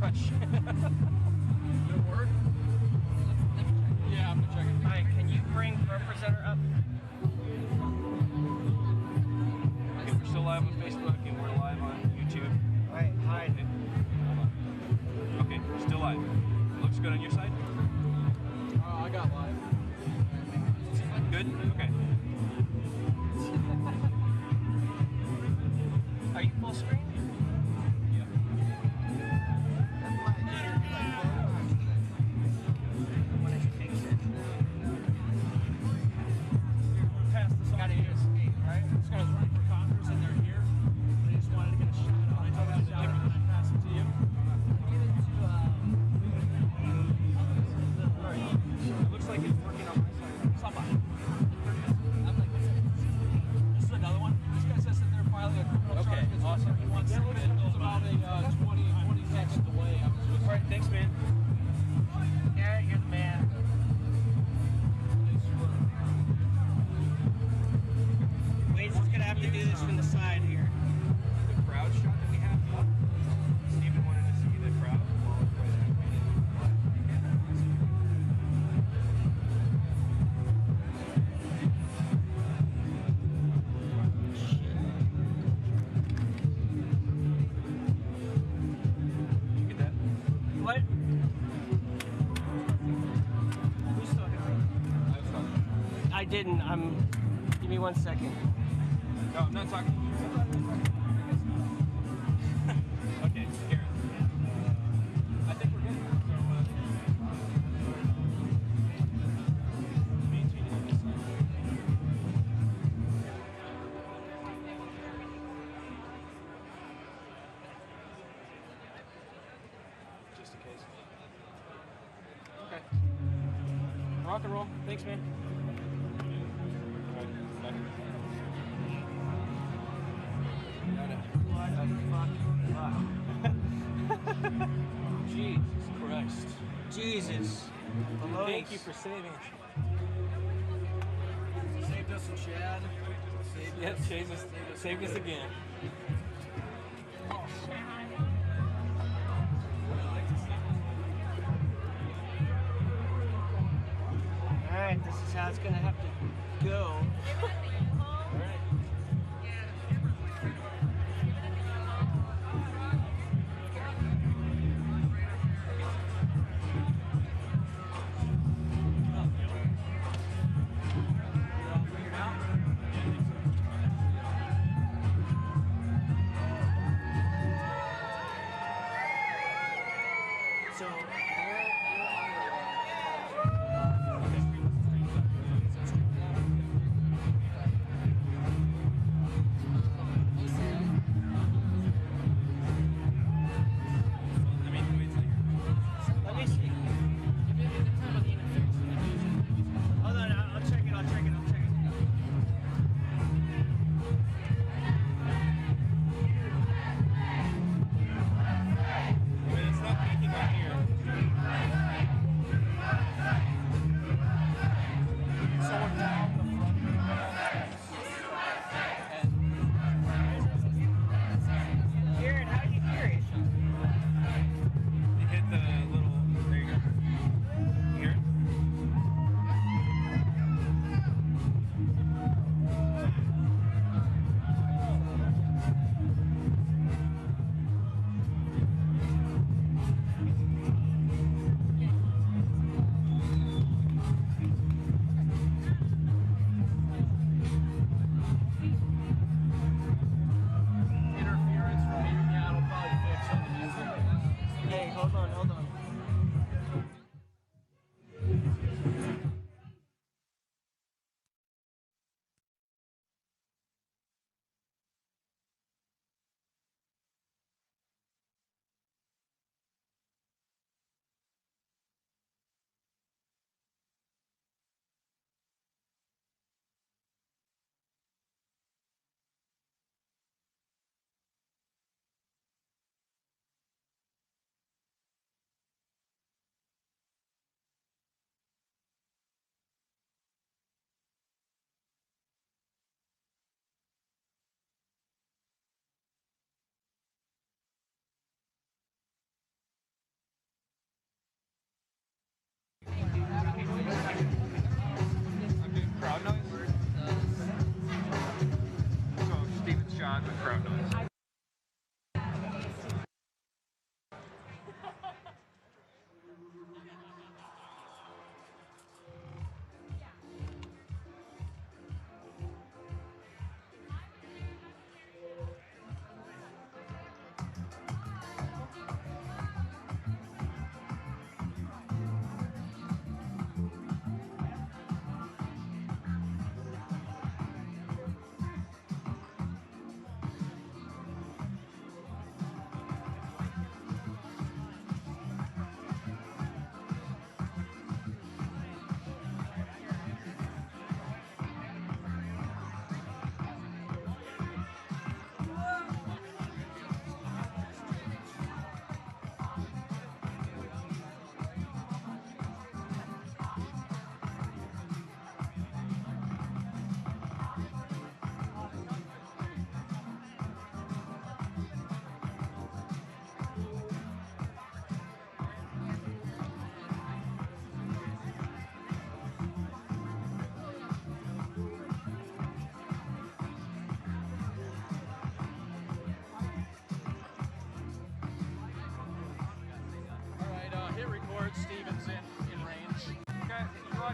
much. Did it work? Yeah, I'm gonna check it. Alright, can you bring Representer up? Okay, we're still live on Facebook and we're live on YouTube. Alright, hide. Okay, we're still live. Looks good on your side? I got live. Good? Okay. Are you full screen? Yeah. When I fix it. Pass this on. Gotta hit escape, right? This guy's running for Congress and they're here. They just wanted to get a shout out. I told them to shout out and I pass it to you. Give it It looks like it's working on my side. Somebody. I'm like, This is another one. This guy says that they're filing a criminal Okay, charge against awesome. He wants to get it. It's about a 20 seconds away. I was just Alright, thanks, man. yeah, you're the man. Wade's just gonna have to do this from the side here. The crowd shot that we have up. Steven wanted to see the crowd. You get that? What? Who's talking? I was talking. I didn't. Give me 1 second. No, I'm not talking. Okay, Garrett. I think we're good. Maintaining this side. Just in case. Okay. Rock and roll. Thanks, man. Jesus Christ. Jesus. Thank you for saving. saved us and Chad. Yep, saved us again. Alright, this is how it's gonna have to go.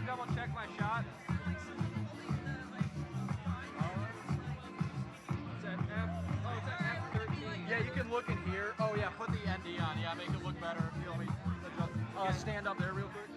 want to double check my shot? It's at F. Oh, it's at F13. Yeah, you can look in here. Oh yeah, put the ND on. Yeah, make it look better. If you want me to adjust. Stand up there real quick.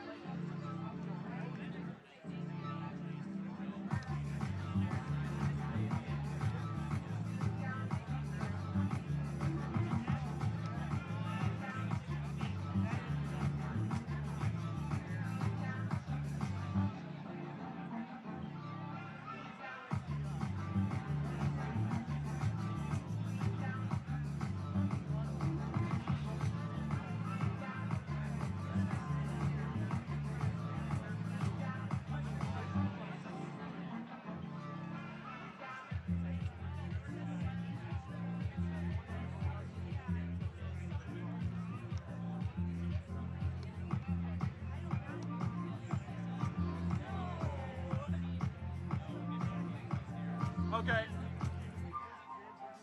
Okay.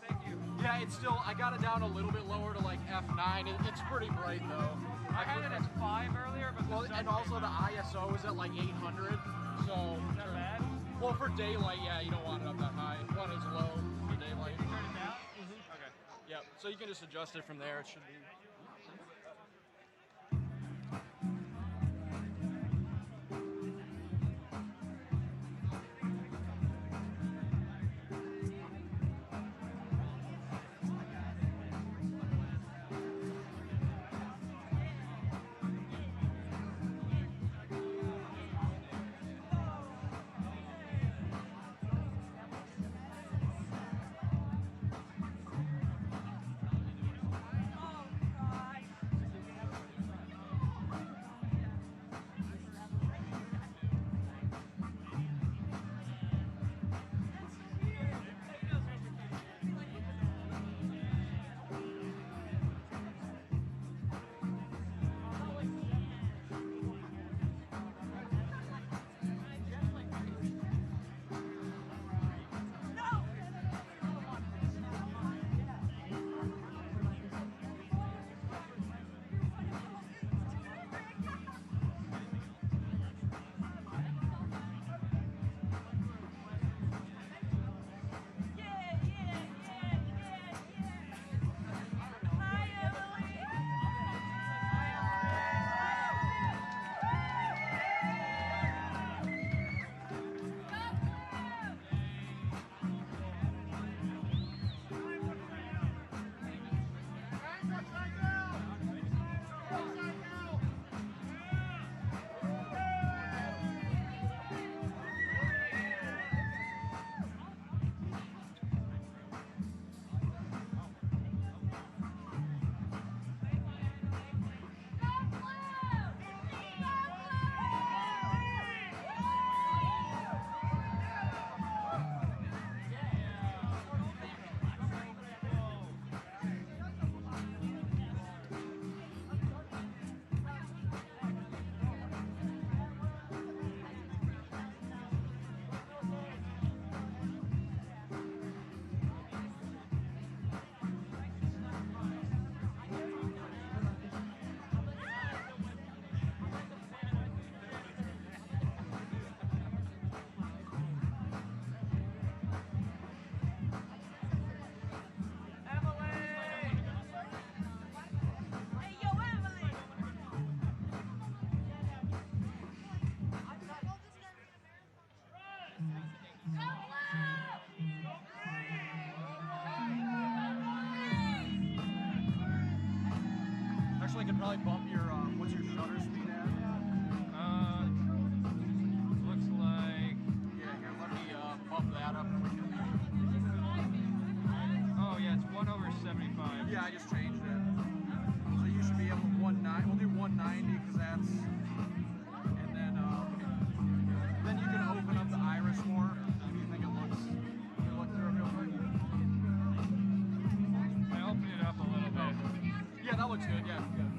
Thank you. Yeah, it's still, I got it down a little bit lower to like F9. It's pretty bright though. I had it at 5 earlier, but well, and also the ISO is at like 800. So is that bad? Well, for daylight, yeah, you don't want it up that high. You want it as low for daylight. Turn it down? Mm-hmm. Okay. Yep. So you can just adjust it from there. It should be. Actually, I could probably bump your, what's your shutter speed at? Looks like... Yeah, here, let me bump that up and we can... Oh, yeah, it's 1/75. Yeah, I just changed it. So you should be able to 190, we'll do 190 because that's... And then you can open up the iris more if you think it looks... Can you look through it real quick? I opened it up a little bit. Yeah, that looks good, yeah. Good.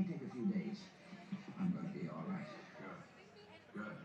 may take a few days. I'm gonna be all right. Good. Good.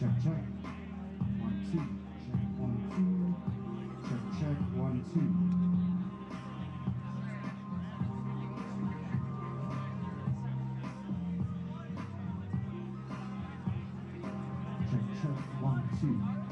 Check, check. 1, 2. Check, 1, 2. Check, check. 1, 2. Check, check. 1, 2.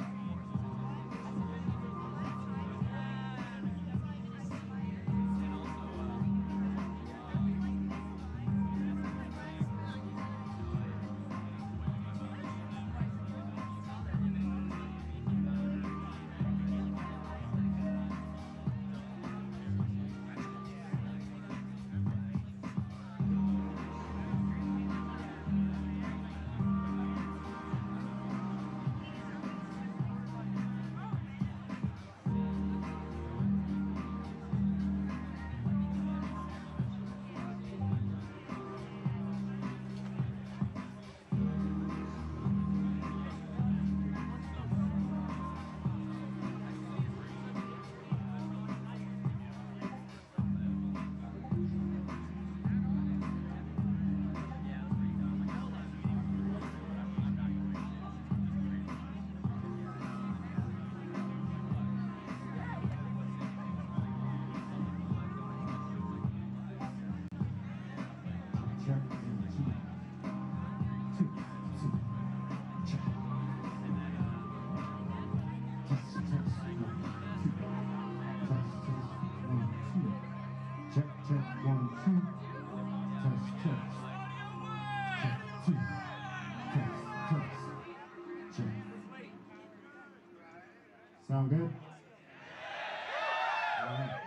Check, 2, 2, 2, check. Test, test, 1, 2. Test, test, 1, 2. Check, check, 1, 2. Test, test. Check, 2. Test, test. Check. Sound good? All right.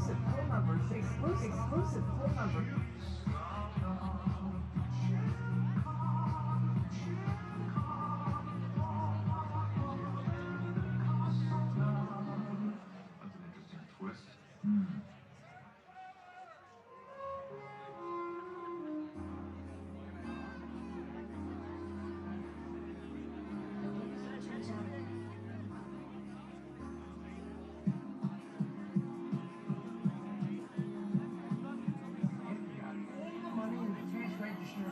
exclusive phone numbers, exclusive phone number. That's an interesting twist. Money in the cash register.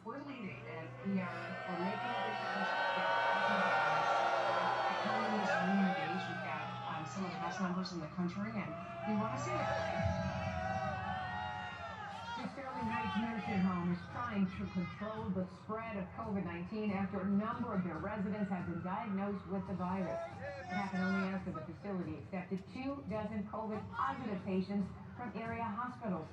We're leading and we're making a difference. The economy is re-engaged. We've got some of the best numbers in the country, and we want to see it. The Sterling Heights nursing home is trying to control the spread of COVID-19 after a number of their residents have been diagnosed with the virus. It happened only after the facility accepted 24 COVID-positive patients from area hospitals.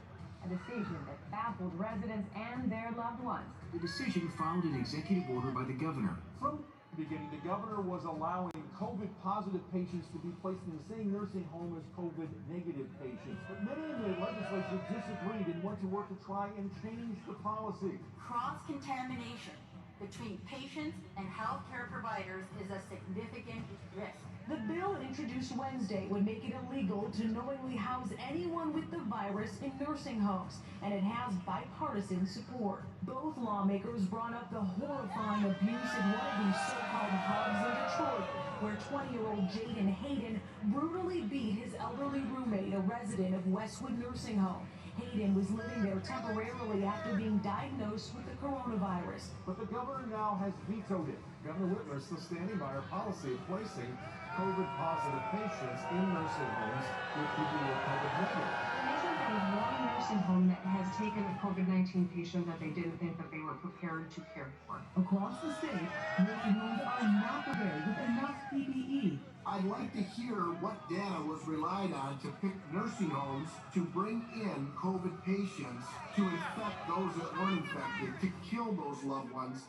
A decision that baffled residents and their loved ones. The decision followed an executive order by the governor. Quote, beginning, the governor was allowing COVID-positive patients to be placed in the same nursing home as COVID-negative patients. But many in the legislature disagreed and went to work to try and change the policy. Cross-contamination between patients and healthcare providers is a significant risk. The bill introduced Wednesday would make it illegal to knowingly house anyone with the virus in nursing homes, and it has bipartisan support. Both lawmakers brought up the horrifying abuse in one of these so-called hubs in Detroit, where 20-year-old Jaden Hayden brutally beat his elderly roommate, a resident of Westwood Nursing Home. Hayden was living there temporarily after being diagnosed with the coronavirus. But the governor now has vetoed it. Governor Whitmer is still standing by her policy of placing COVID-positive patients in nursing homes with people who are COVID-negative. There isn't been one nursing home that has taken a COVID-19 patient that they didn't think that they were prepared to care for. Across the state, nursing homes are not prepared with enough PPE. I'd like to hear what data was relied on to pick nursing homes to bring in COVID patients, to infect those that weren't infected, to kill those loved ones.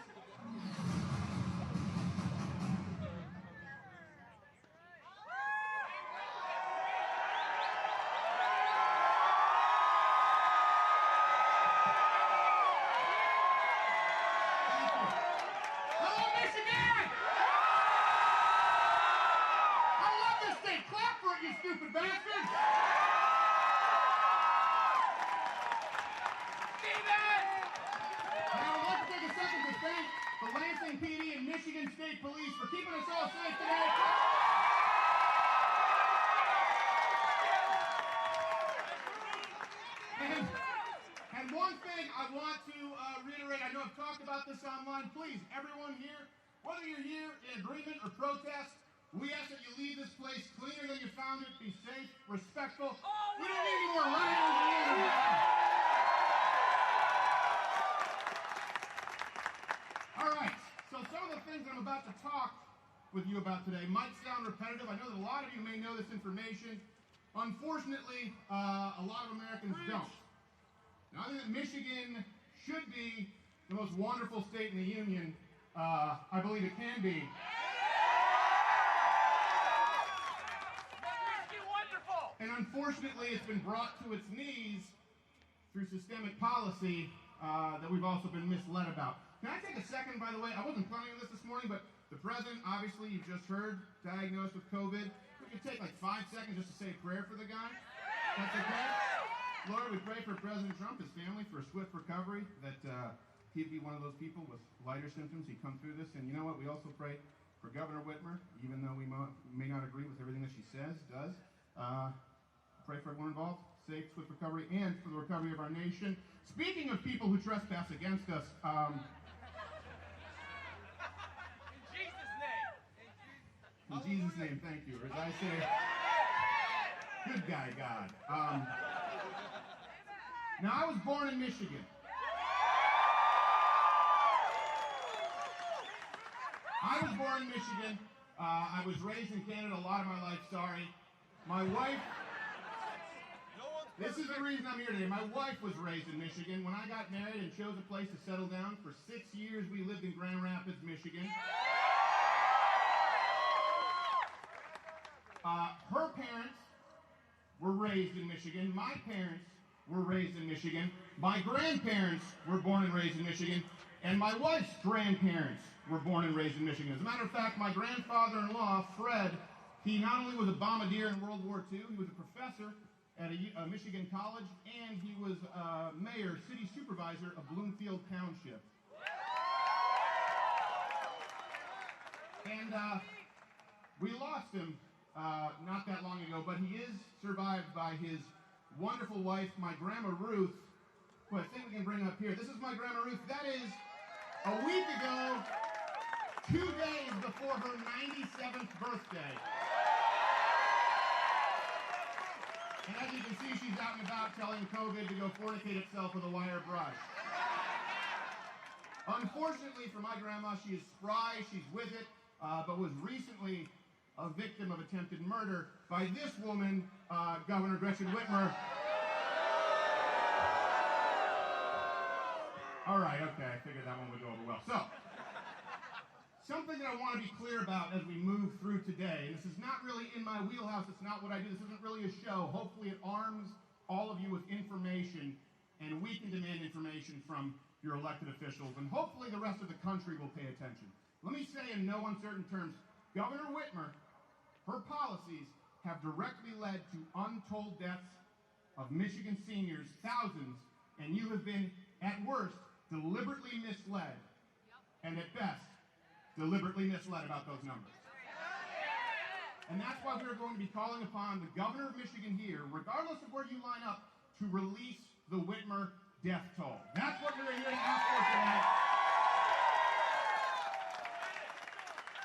And one thing I want to reiterate, I know I've talked about this online, please, everyone here, whether you're here in agreement or protest, we ask that you leave this place cleaner than you found it, be safe, respectful. We don't need any more rioters. All right, so some of the things that I'm about to talk with you about today might sound repetitive. I know that a lot of you may know this information. Unfortunately, a lot of Americans don't. Now, I think that Michigan should be the most wonderful state in the union. I believe it can be. And unfortunately, it's been brought to its knees through systemic policy that we've also been misled about. Can I take a second, by the way? I wasn't planning on this morning, but the president, obviously, you've just heard, diagnosed with COVID. We could take like 5 seconds just to say a prayer for the guy. That's okay? Lord, we pray for President Trump, his family, for a swift recovery, that he'd be one of those people with lighter symptoms. He'd come through this. And you know what? We also pray for Governor Whitmer, even though we may not agree with everything that she says, does. Pray for everyone involved, safe, swift recovery, and for the recovery of our nation. Speaking of people who trespass against us, in Jesus' name, thank you. Or as I say, good guy, God. Now, I was born in Michigan. I was raised in Canada a lot of my life, sorry. My wife, this is the reason I'm here today. My wife was raised in Michigan. When I got married and chose a place to settle down, for 6 years we lived in Grand Rapids, Michigan. Her parents were raised in Michigan. My parents were raised in Michigan. My grandparents were born and raised in Michigan. And my wife's grandparents were born and raised in Michigan. As a matter of fact, my grandfather-in-law, Fred, he not only was a bombardier in World War II, he was a professor at a Michigan college, and he was mayor, city supervisor of Bloomfield Township. And we lost him not that long ago, but he is survived by his wonderful wife, my Grandma Ruth, who I think we can bring up here. This is my Grandma Ruth. That is a week ago, 2 days before her 97th birthday. And as you can see, she's out and about telling COVID to go fornicate itself with a wire brush. Unfortunately for my grandma, she is spry, she's with it, but was recently a victim of attempted murder by this woman, Governor Gretchen Whitmer. All right, okay, I figured that one would go over well. something that I want to be clear about as we move through today, and this is not really in my wheelhouse, it's not what I do, this isn't really a show. Hopefully it arms all of you with information, and we can demand information from your elected officials, and hopefully the rest of the country will pay attention. Let me say in no uncertain terms, Governor Whitmer, her policies have directly led to untold deaths of Michigan seniors, thousands, and you have been, at worst, deliberately misled, and at best, deliberately misled about those numbers. And that's why we're going to be calling upon the governor of Michigan here, regardless of where you line up, to release the Whitmer death toll. That's what we're here to ask for today.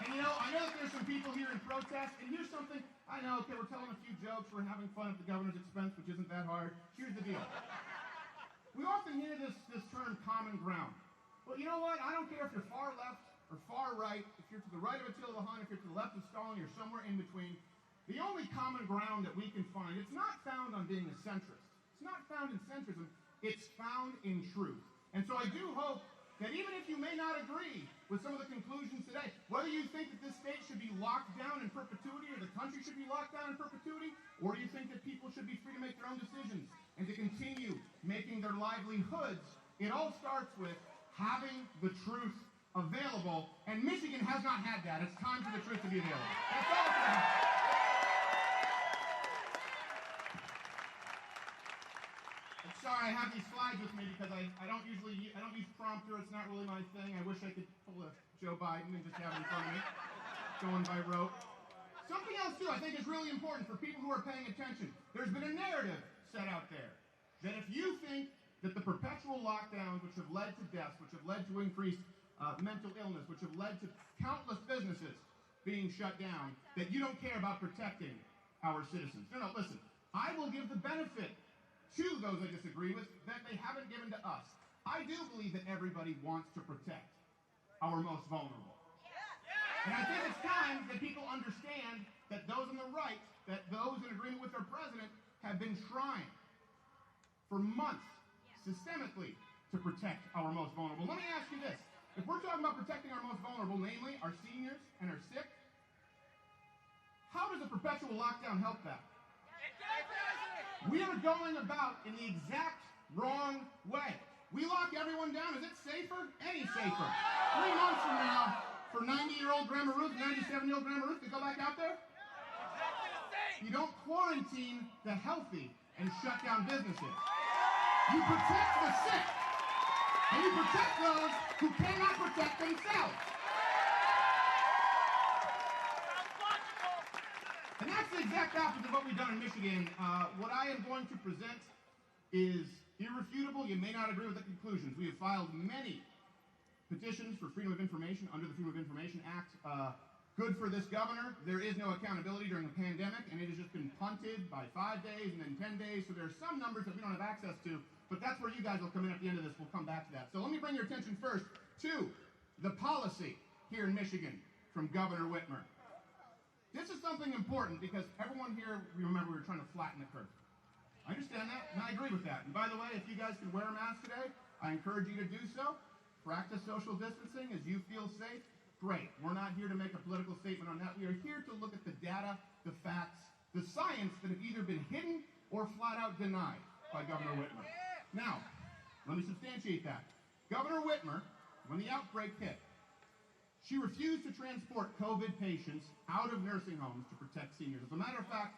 And you know, I know that there's some people here in protest, and here's something, I know, okay, we're telling a few jokes, we're having fun at the governor's expense, which isn't that hard. Here's the deal. We often hear this term common ground. Well, you know what? I don't care if you're far left or far right, if you're to the right of Attila the Hun, if you're to the left of Stalin, you're somewhere in between. The only common ground that we can find, it's not found on being a centrist. It's not found in centrism. It's found in truth. And so I do hope that even if you may not agree with some of the conclusions today, whether you think that this state should be locked down in perpetuity or the country should be locked down in perpetuity, or you think that people should be free to make their own decisions and to continue making their livelihoods, it all starts with having the truth available, and Michigan has not had that. It's time for the truth to be available. That's all it's about. I'm sorry, I have these slides with me because I don't use prompter. It's not really my thing. I wish I could pull a Joe Biden and just have it in front of me, going by rote. Something else too I think is really important for people who are paying attention. There's been a narrative set out there that if you think that the perpetual lockdowns, which have led to deaths, which have led to increased mental illness, which have led to countless businesses being shut down, that you don't care about protecting our citizens. No, listen. I will give the benefit to those I disagree with that they haven't given to us. I do believe that everybody wants to protect our most vulnerable. And I think it's time that people understand that those on the right, that those in agreement with their president, have been trying for months, systemically, to protect our most vulnerable. Let me ask you this. If we're talking about protecting our most vulnerable, namely our seniors and our sick, how does a perpetual lockdown help that? We are going about in the exact wrong way. We lock everyone down. Is it safer? Any safer? 3 months from now, for 90-year-old Grandma Ruth, 97-year-old Grandma Ruth to go back out there? You don't quarantine the healthy and shut down businesses. You protect the sick. And you protect those who cannot protect themselves. And that's the exact opposite of what we've done in Michigan. What I am going to present is irrefutable. You may not agree with the conclusions. We have filed many petitions for freedom of information under the Freedom of Information Act. Good for this governor. There is no accountability during the pandemic, and it has just been punted by 5 days and then 10 days. So there are some numbers that we don't have access to, but that's where you guys will come in at the end of this. We'll come back to that. So let me bring your attention first to the policy here in Michigan from Governor Whitmer. This is something important because everyone here, remember, we were trying to flatten the curve. I understand that, and I agree with that. And by the way, if you guys can wear a mask today, I encourage you to do so. Practice social distancing as you feel safe. Great. We're not here to make a political statement on that. We are here to look at the data, the facts, the science that have either been hidden or flat out denied by Governor Whitmer. Now, let me substantiate that. Governor Whitmer, when the outbreak hit, she refused to transport COVID patients out of nursing homes to protect seniors. As a matter of fact,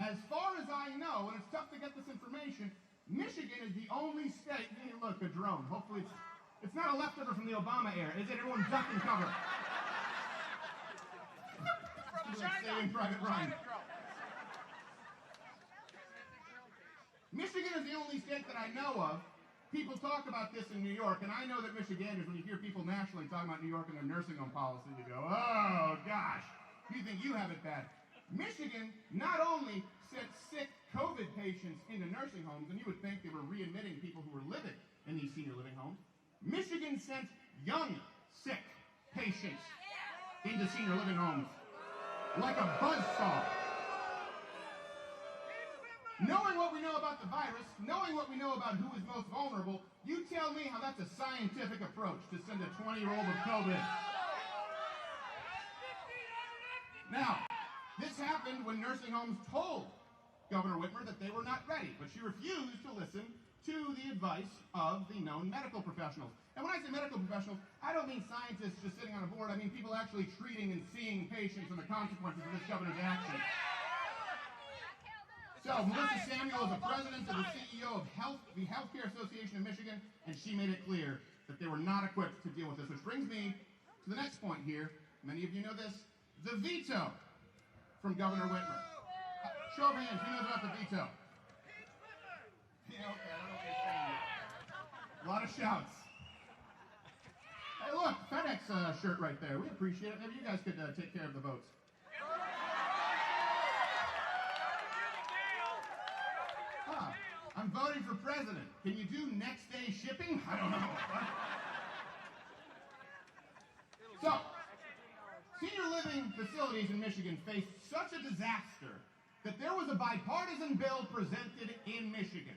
as far as I know, and it's tough to get this information, Michigan is the only state, hey, look, a drone. Hopefully it's not a leftover from the Obama era, is it? Everyone duck and cover. Saving Private Ryan. Michigan is the only state that I know of. People talk about this in New York, and I know that Michiganders, when you hear people nationally talking about New York and their nursing home policy, you go, oh, gosh, you think you have it bad. Michigan not only sent sick COVID patients into nursing homes, and you would think they were readmitting people who were living in these senior living homes, Michigan sent young, sick patients into senior living homes like a buzzsaw. Knowing what we know about the virus, knowing what we know about who is most vulnerable, you tell me how that's a scientific approach to send a 20-year-old with COVID. Now, this happened when nursing homes told Governor Whitmer that they were not ready, but she refused to listen to the advice of the known medical professionals. And when I say medical professionals, I don't mean scientists just sitting on a board. I mean people actually treating and seeing patients and the consequences of this governor's action. So, Melissa Samuel is the president and the CEO of the Healthcare Association of Michigan, and she made it clear that they were not equipped to deal with this, which brings me to the next point here. Many of you know this, the veto from Governor Whitmer. Show of hands, who knows about the veto? Yeah, okay, I don't know what you're saying yet. A lot of shouts. Hey, look, FedEx shirt right there. We appreciate it. Maybe you guys could take care of the votes. I'm voting for president. Can you do next day shipping? I don't know. So, senior living facilities in Michigan faced such a disaster that there was a bipartisan bill presented in Michigan.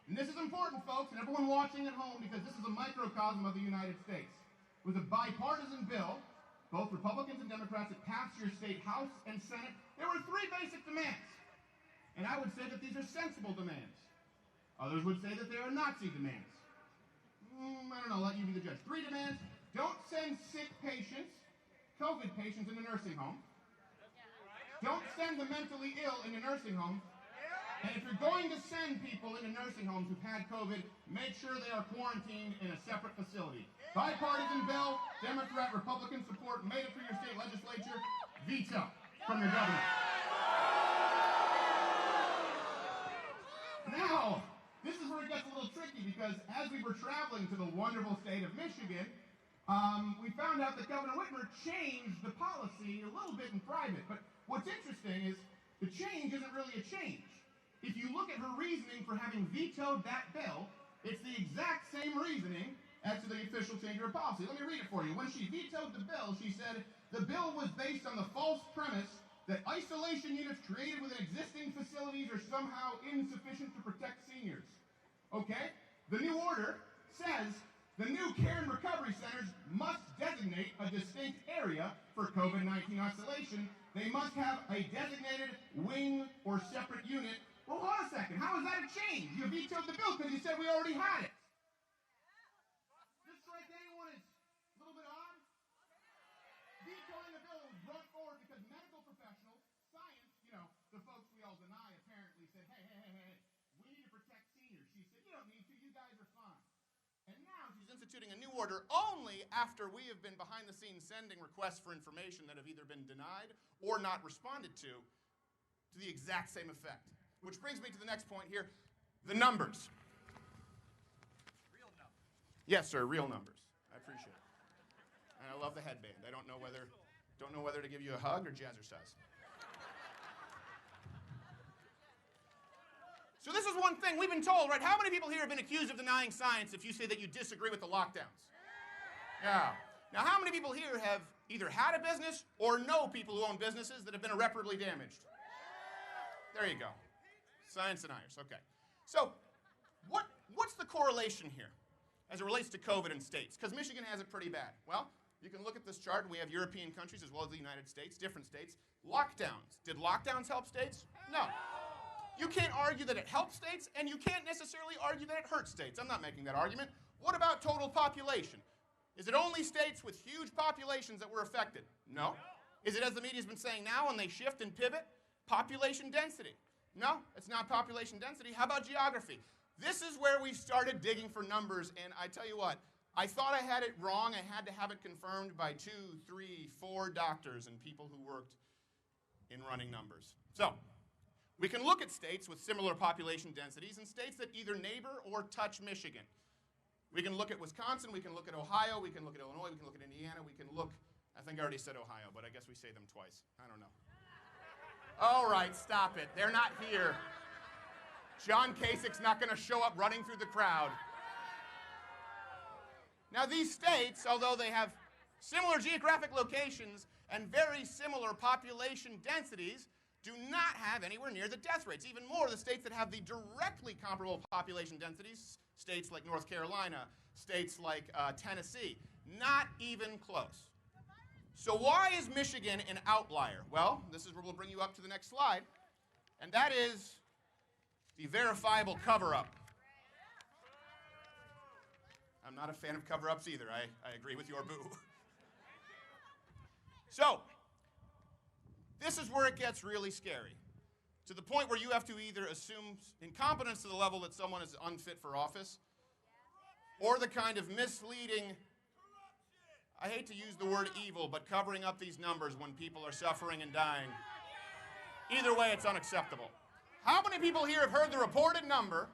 And this is important, folks, and everyone watching at home, because this is a microcosm of the United States. It was a bipartisan bill, both Republicans and Democrats, that passed your state House and Senate. There were 3 basic demands. And I would say that these are sensible demands. Others would say that they are Nazi demands. I don't know, let you be the judge. 3 demands: don't send sick patients, COVID patients, into nursing homes. Don't send the mentally ill into nursing homes. And if you're going to send people into nursing homes who've had COVID, make sure they are quarantined in a separate facility. Bipartisan bill, Democrat, Republican support, made it through your state legislature, veto from your governor. Now, this is where it gets a little tricky, because as we were traveling to the wonderful state of Michigan, we found out that Governor Whitmer changed the policy a little bit in private. But what's interesting is the change isn't really a change. If you look at her reasoning for having vetoed that bill, it's the exact same reasoning as to the official change of her policy. Let me read it for you. When she vetoed the bill, she said, the bill was based on the false premise that isolation units created within existing facilities are somehow insufficient to protect seniors. Okay? The new order says the new care and recovery centers must designate a distinct area for COVID-19 isolation. They must have a designated wing or separate unit. Well, hold on a second. How is that a change? You vetoed the bill because you said we already had it. This strike anyone is a little bit odd. Vetoing the bill was brought forward because medical professionals, science, the folks we all deny apparently said, hey, we need to protect seniors. She said, you don't need to, you guys are fine. And now she's instituting a new order only after we have been behind the scenes sending requests for information that have either been denied or not responded to the exact same effect. Which brings me to the next point here, the numbers. Real numbers. Yes, sir, real numbers. I appreciate it. And I love the headband. I don't know whether to give you a hug or jazzercise. So this is one thing we've been told, right? How many people here have been accused of denying science if you say that you disagree with the lockdowns? Yeah. Now, how many people here have either had a business or know people who own businesses that have been irreparably damaged? There you go. Science deniers. Okay. So what's the correlation here as it relates to COVID in states? Because Michigan has it pretty bad. Well, you can look at this chart, and we have European countries as well as the United States, different states. Lockdowns. Did lockdowns help states? No. You can't argue that it helps states, and you can't necessarily argue that it hurts states. I'm not making that argument. What about total population? Is it only states with huge populations that were affected? No. Is it, as the media's been saying now, and they shift and pivot, population density? No, it's not population density. How about geography? This is where we started digging for numbers, and I tell you what, I thought I had it wrong. I had to have it confirmed by 2, 3, 4 doctors and people who worked in running numbers. So, we can look at states with similar population densities and states that either neighbor or touch Michigan. We can look at Wisconsin, we can look at Ohio, we can look at Illinois, we can look at Indiana, we can look, I think I already said Ohio, but I guess we say them twice. I don't know. All right, stop it. They're not here. John Kasich's not going to show up running through the crowd. Now, these states, although they have similar geographic locations and very similar population densities, do not have anywhere near the death rates. Even more, the states that have the directly comparable population densities, states like North Carolina, states like Tennessee, not even close. So why is Michigan an outlier? Well, this is where we'll bring you up to the next slide, and that is the verifiable cover-up. I'm not a fan of cover-ups either. I agree with your boo. So, this is where it gets really scary, to the point where you have to either assume incompetence to the level that someone is unfit for office, or the kind of misleading, I hate to use the word evil, but covering up these numbers when people are suffering and dying. Either way, it's unacceptable. How many people here have heard the reported number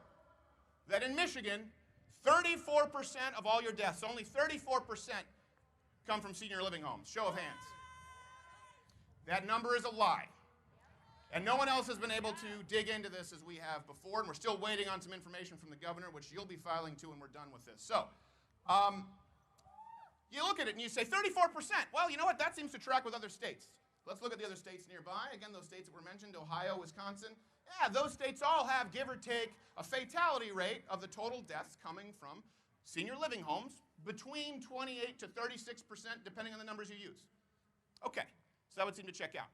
that in Michigan, 34% of all your deaths, only 34%, come from senior living homes? Show of hands. That number is a lie. And no one else has been able to dig into this as we have before, and we're still waiting on some information from the governor, which you'll be filing to when we're done with this. So, you look at it and you say 34%. Well, you know what? That seems to track with other states. Let's look at the other states nearby. Again, those states that were mentioned, Ohio, Wisconsin. Yeah, those states all have, give or take, a fatality rate of the total deaths coming from senior living homes between 28 to 36%, depending on the numbers you use. Okay, so that would seem to check out.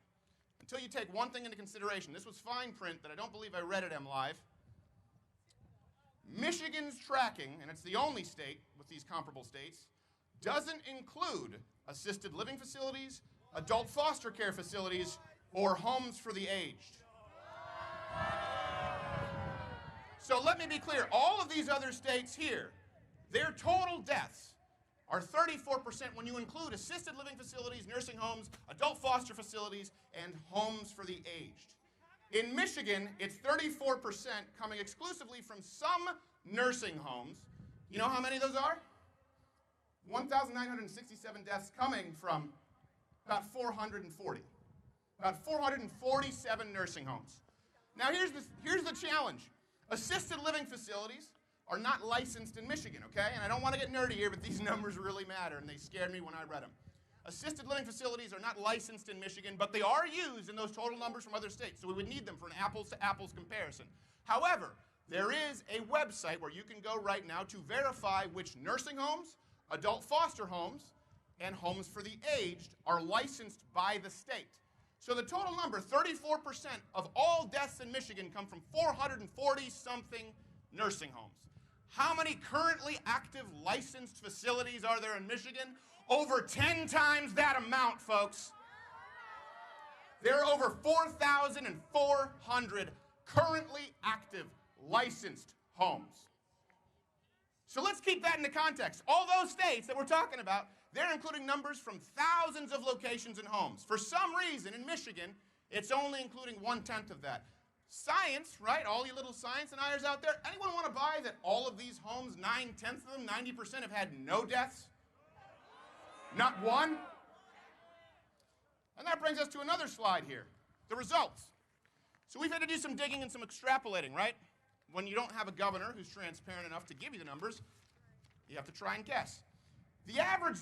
Until you take one thing into consideration. This was fine print that I don't believe I read at MLive. Michigan's tracking, and it's the only state with these comparable states, doesn't include assisted living facilities, adult foster care facilities, or homes for the aged. So let me be clear, all of these other states here, their total deaths are 34% when you include assisted living facilities, nursing homes, adult foster facilities, and homes for the aged. In Michigan, it's 34% coming exclusively from some nursing homes. You know how many of those are? 1,967 deaths coming from about 440. About 447 nursing homes. Now here's the challenge. Assisted living facilities are not licensed in Michigan, okay? And I don't want to get nerdy here, but these numbers really matter, and they scared me when I read them. Assisted living facilities are not licensed in Michigan, but they are used in those total numbers from other states, so we would need them for an apples-to-apples comparison. However, there is a website where you can go right now to verify which nursing homes, adult foster homes, and homes for the aged are licensed by the state. So the total number, 34% of all deaths in Michigan come from 440-something nursing homes. How many currently active licensed facilities are there in Michigan? Over 10 times that amount, folks. There are over 4,400 currently active licensed homes. So let's keep that into context. All those states that we're talking about, they're including numbers from thousands of locations and homes. For some reason, in Michigan, it's only including 1/10 of that. Science, right? All you little science and deniers out there, anyone want to buy that all of these homes, 9/10 of them, 90% have had no deaths? Not one? And that brings us to another slide here, the results. So we've had to do some digging and some extrapolating, right? When you don't have a governor who's transparent enough to give you the numbers, you have to try and guess. The average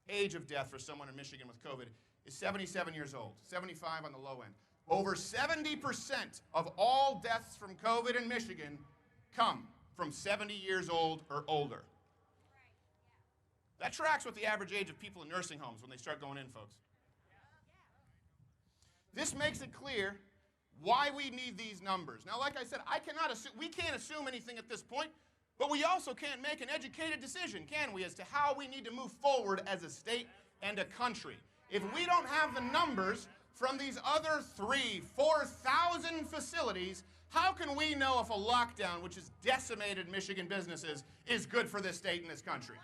age of death for someone in Michigan with COVID is 77 years old, 75 on the low end. Over 70% of all deaths from COVID in Michigan come from 70 years old or older. That tracks with the average age of people in nursing homes when they start going in, folks. This makes it clear why we need these numbers. Now, like I said, we can't assume anything at this point, but we also can't make an educated decision, can we, as to how we need to move forward as a state and a country. If we don't have the numbers from these other 4,000 facilities, how can we know if a lockdown, which has decimated Michigan businesses, is good for this state and this country?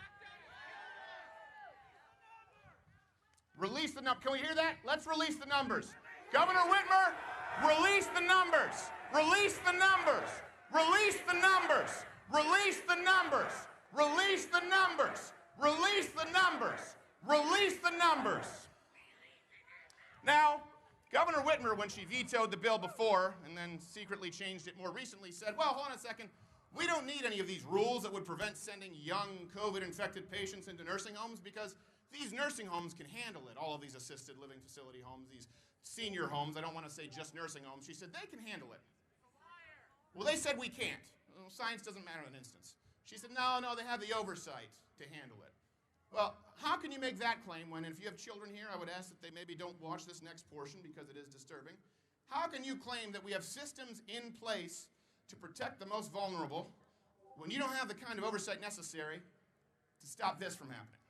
Release the numbers. Can we hear that? Let's release the numbers. Governor Whitmer, release the numbers. Release the numbers. Release the numbers. Release the numbers. Release the numbers. Release the numbers. Release the numbers. Now, Governor Whitmer, when she vetoed the bill before and then secretly changed it more recently, said, well, hold on a second. We don't need any of these rules that would prevent sending young COVID-infected patients into nursing homes because these nursing homes can handle it, all of these assisted living facility homes, these senior homes. I don't want to say just nursing homes. She said they can handle it. Well, they said we can't. Well, science doesn't matter in an instance. She said, no, they have the oversight to handle it. Well, how can you make that claim when, if you have children here, I would ask that they maybe don't watch this next portion because it is disturbing. How can you claim that we have systems in place to protect the most vulnerable when you don't have the kind of oversight necessary to stop this from happening?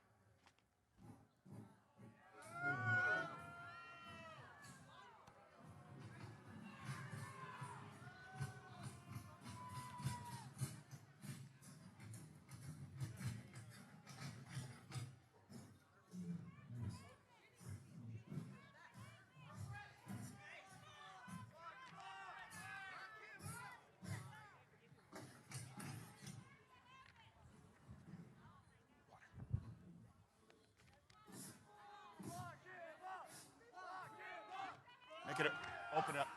Make it open up.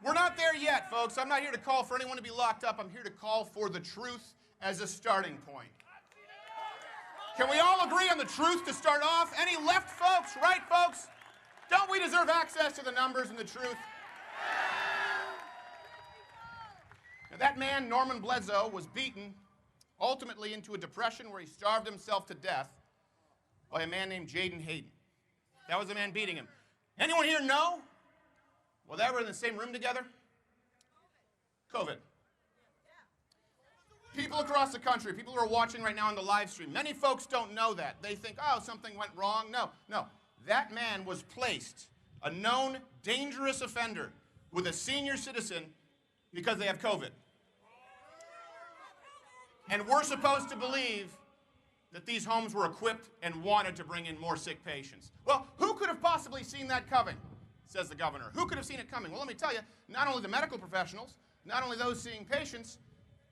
We're not there yet, folks. I'm not here to call for anyone to be locked up. I'm here to call for the truth as a starting point. Can we all agree on the truth to start off? Any left folks, right folks? Don't we deserve access to the numbers and the truth? Now, that man, Norman Bledsoe, was beaten ultimately into a depression where he starved himself to death by a man named Jaden Hayden. That was the man beating him. Anyone here know? Well, they were in the same room together? COVID. People across the country, people who are watching right now on the live stream, many folks don't know that. They think, oh, something went wrong. No. That man was placed, a known dangerous offender, with a senior citizen because they have COVID. And we're supposed to believe that these homes were equipped and wanted to bring in more sick patients. Well, who could have possibly seen that coming, says the governor. Who could have seen it coming? Well, let me tell you, not only the medical professionals, not only those seeing patients,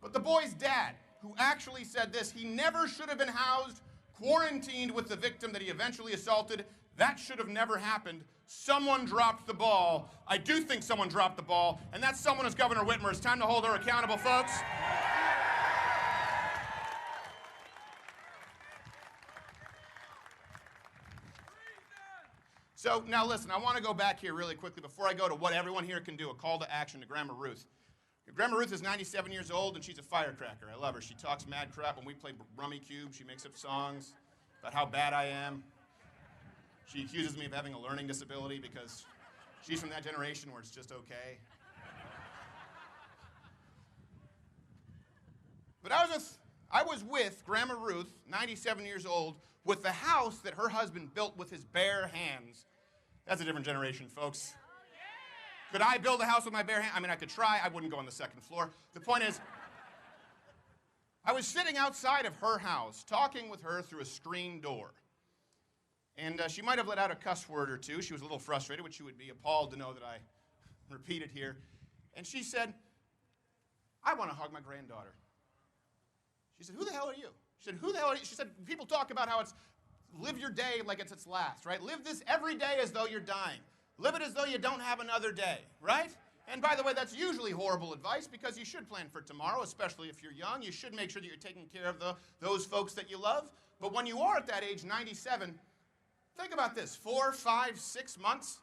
but the boy's dad, who actually said this: he never should have been housed, quarantined with the victim that he eventually assaulted. That should have never happened. Someone dropped the ball. I do think someone dropped the ball, and that someone is Governor Whitmer. It's time to hold her accountable, folks. So now listen, I want to go back here really quickly before I go to what everyone here can do, a call to action to Grandma Ruth. Grandma Ruth is 97 years old, and she's a firecracker. I love her. She talks mad crap when we play Rummy Cube. She makes up songs about how bad I am. She accuses me of having a learning disability because she's from that generation where it's just okay. But I was with Grandma Ruth, 97 years old, with the house that her husband built with his bare hands. That's a different generation, folks. Could I build a house with my bare hands? I mean, I could try. I wouldn't go on the second floor. The point is, I was sitting outside of her house, talking with her through a screen door. And she might have let out a cuss word or two. She was a little frustrated, which she would be appalled to know that I repeated here. And she said, I want to hug my granddaughter. She said, who the hell are you? She said, who the hell are you? She said, people talk about how it's live your day like it's its last, right? Live this every day as though you're dying. Live it as though you don't have another day, right? And by the way, that's usually horrible advice because you should plan for tomorrow, especially if you're young. You should make sure that you're taking care of those folks that you love. But when you are at that age, 97, think about this, 4, 5, 6 months.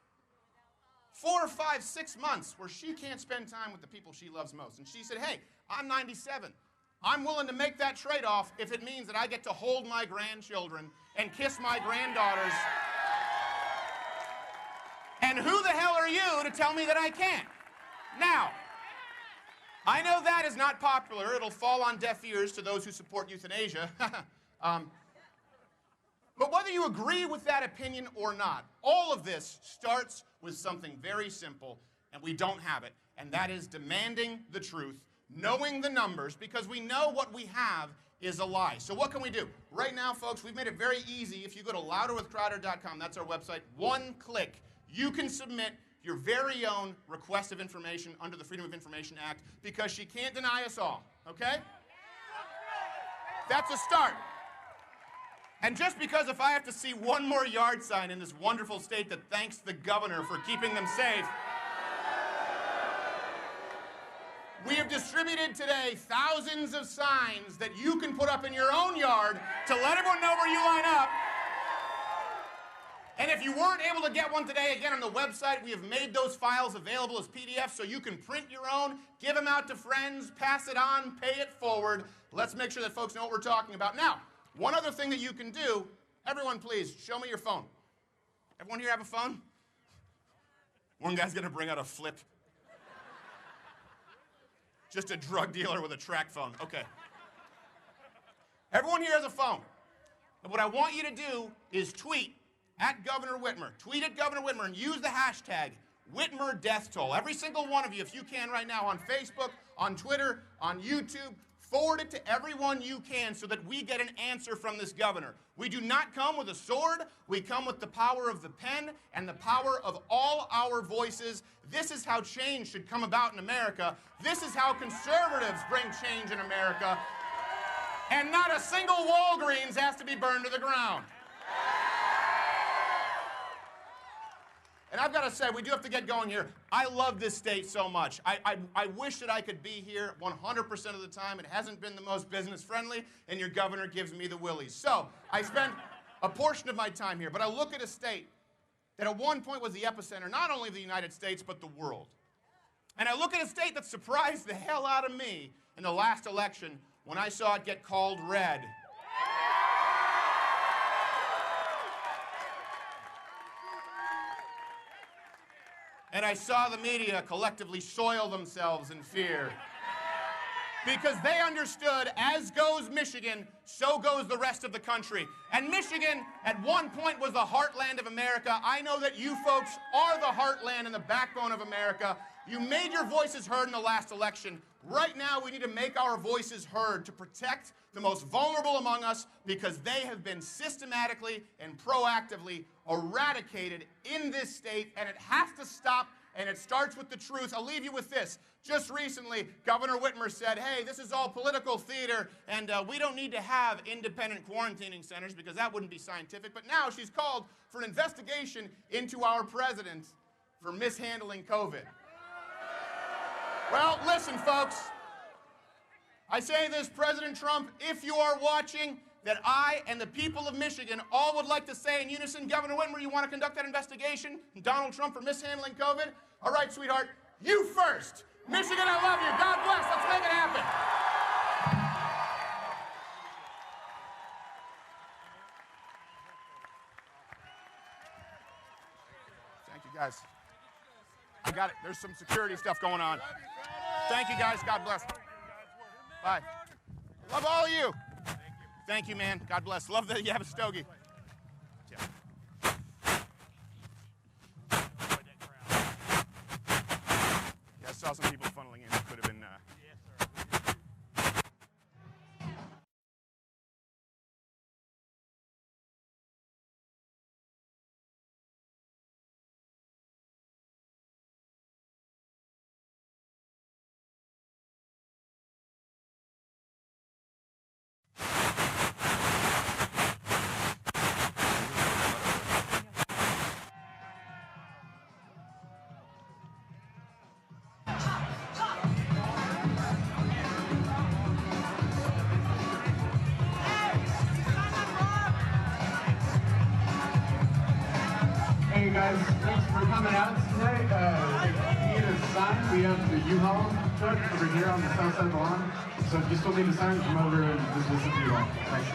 4, 5, 6 months where she can't spend time with the people she loves most. And she said, hey, I'm 97. I'm willing to make that trade-off if it means that I get to hold my grandchildren and kiss my granddaughters. And who the hell are you to tell me that I can't? Now, I know that is not popular. It'll fall on deaf ears to those who support euthanasia. But whether you agree with that opinion or not, all of this starts with something very simple, and we don't have it, and that is demanding the truth, knowing the numbers, because we know what we have is a lie. So what can we do? Right now, folks, we've made it very easy. If you go to louderwithcrowder.com, that's our website, one click, you can submit your very own request of information under the Freedom of Information Act, because she can't deny us all, okay? That's a start. And just because if I have to see one more yard sign in this wonderful state that thanks the governor for keeping them safe, we have distributed today thousands of signs that you can put up in your own yard to let everyone know where you line up. And if you weren't able to get one today, again, on the website, we have made those files available as PDFs so you can print your own, give them out to friends, pass it on, pay it forward. Let's make sure that folks know what we're talking about. Now, one other thing that you can do, everyone please, show me your phone. Everyone here have a phone? One guy's gonna bring out a flip. Just a drug dealer with a track phone, okay. Everyone here has a phone. And what I want you to do is tweet at Governor Whitmer. Tweet at Governor Whitmer and use the hashtag Whitmer Death Toll. Every single one of you, if you can right now, on Facebook, on Twitter, on YouTube, forward it to everyone you can so that we get an answer from this governor. We do not come with a sword. We come with the power of the pen and the power of all our voices. This is how change should come about in America. This is how conservatives bring change in America. And not a single Walgreens has to be burned to the ground. And I've got to say, we do have to get going here. I love this state so much. I wish that I could be here 100% of the time. It hasn't been the most business friendly, and your governor gives me the willies. So I spend a portion of my time here, but I look at a state that at one point was the epicenter, not only of the United States, but the world. And I look at a state that surprised the hell out of me in the last election when I saw it get called red. And I saw the media collectively soil themselves in fear. Because they understood, as goes Michigan, so goes the rest of the country. And Michigan, at one point, was the heartland of America. I know that you folks are the heartland and the backbone of America. You made your voices heard in the last election. Right now, we need to make our voices heard to protect the most vulnerable among us, because they have been systematically and proactively eradicated in this state, and it has to stop, and it starts with the truth. I'll leave you with this. Just recently, Governor Whitmer said, hey, this is all political theater, and we don't need to have independent quarantining centers because that wouldn't be scientific. But now she's called for an investigation into our president for mishandling COVID. Well, listen, folks. I say this, President Trump, if you are watching, that I and the people of Michigan all would like to say in unison, Governor Whitmer, you want to conduct that investigation? Donald Trump for mishandling COVID? All right, sweetheart, you first. Michigan, I love you. God bless. Let's make it happen. Thank you, guys. I got it. There's some security stuff going on. Thank you, guys. God bless. Bye. Love all of you. Thank you, man. God bless. Love that you have a stogie. Yeah. Yeah, I saw some people funneling in. It could have been. Hey guys, thanks for coming out tonight. If you need a sign, we have the U-Haul truck over here on the south side of the lawn. So if you still need a sign, come over and just listen to you all. Thanks.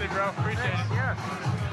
bro. Appreciate it. Yeah.